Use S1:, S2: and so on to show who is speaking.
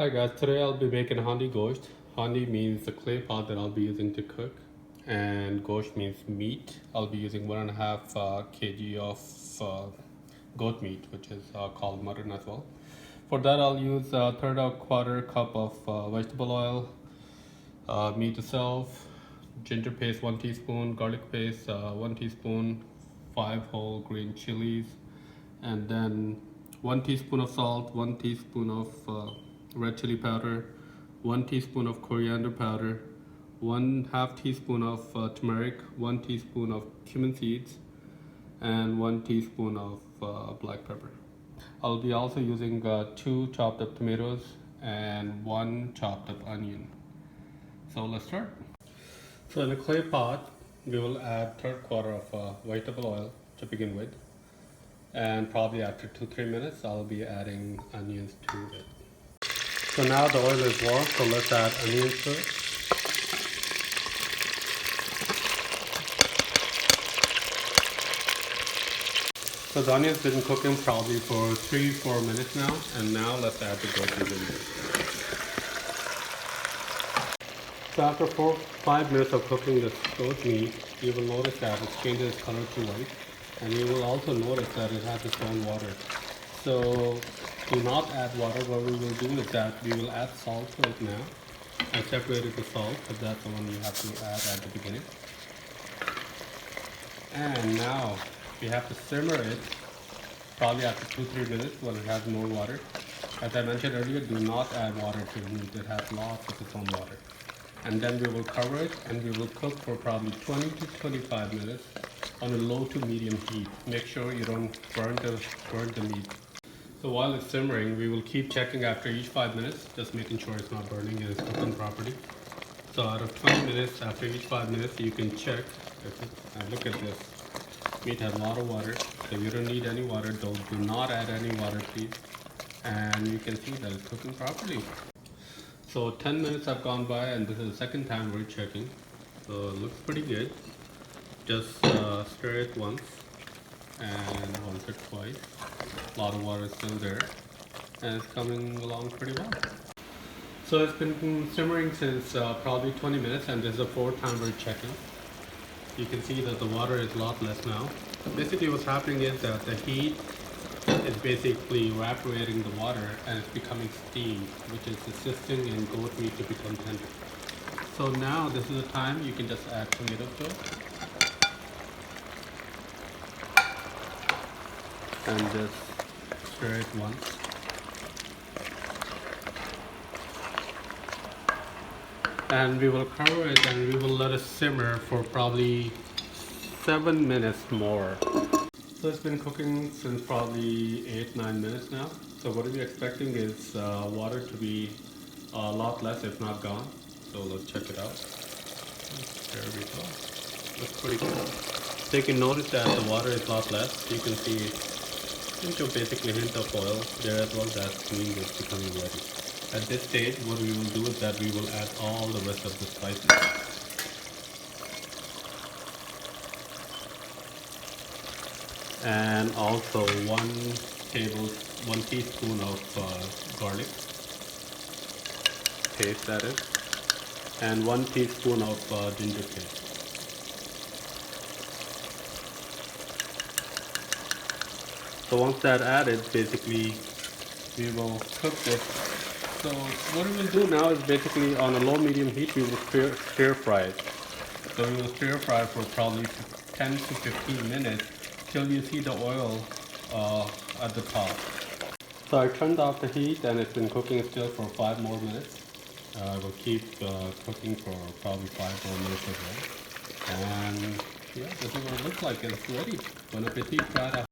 S1: Hi guys, today I'll be making Handi Gosht. Handi means the clay pot that I'll be using to cook, and Gosht means meat. I'll be using 1.5 kg of goat meat, which is called mutton as well. For that, I'll use a third or quarter cup of vegetable oil, meat itself, ginger paste 1 teaspoon, garlic paste 1 teaspoon, 5 whole green chilies, and then 1 teaspoon of salt, 1 teaspoon of red chili powder, 1 teaspoon of coriander powder, 1/2 teaspoon of turmeric, 1 teaspoon of cumin seeds, and 1 teaspoon of black pepper. I'll be also using 2 chopped up tomatoes and 1 chopped up onion. So let's start. So in a clay pot, we will add third quarter of vegetable oil to begin with. And probably after 2-3 minutes, I'll be adding onions to it. So now the oil is warm, so let's add onions to it. So the onion's been cooking probably for 3-4 minutes now, and now let's add the goat meat in there. So after 4-5 minutes of cooking this goat meat, you will notice that it changes color to white, and you will also notice that it has its own water. So do not add water. What we will do is that we will add salt to it now. I separated the salt because that's the one you have to add at the beginning. And now we have to simmer it probably after 2-3 minutes when it has more water. As I mentioned earlier, do not add water to the meat. It has lots of its own water. And then we will cover it and we will cook for probably 20 to 25 minutes on a low to medium heat. Make sure you don't burn the meat. So while it's simmering, we will keep checking after each 5 minutes, just making sure it's not burning and it's cooking properly. So out of 20 minutes, after each 5 minutes, you can check. And look at this. Meat has a lot of water, so you don't need any water. Do not add any water, please. And you can see that it's cooking properly. So 10 minutes have gone by, and this is the second time we're checking. So it looks pretty good. Just stir it once and once or twice. A lot of water is still there, and it's coming along pretty well. So it's been simmering since probably 20 minutes, and this is the fourth time we're checking. You can see that the water is a lot less now. Basically what's happening is that the heat is basically evaporating the water and it's becoming steam, which is assisting in goat meat to become tender. So now this is the time you can just add tomatoes to it. And just stir it once. And we will cover it and we will let it simmer for probably 7 minutes more. So it's been cooking since probably 8-9 minutes now. So what we're expecting is water to be a lot less, if not gone. So let's check it out. There we go. Looks pretty good. So you can notice that the water is a lot less. You can see basically a hint of oil there as well. That means it's becoming ready. At this stage, what we will do is that we will add all the rest of the spices. And also 1 teaspoon of garlic paste, that is, and 1 teaspoon of ginger paste. So once that's added, basically we will cook this. So what we will do now is basically on a low medium heat we will stir fry it. So we will stir fry for probably 10 to 15 minutes till you see the oil at the top. So I turned off the heat and it's been cooking still for 5 more minutes. I will keep cooking for probably 5 more minutes as well. And yeah, this is what it looks like. It's ready. Bon appetit, try it out.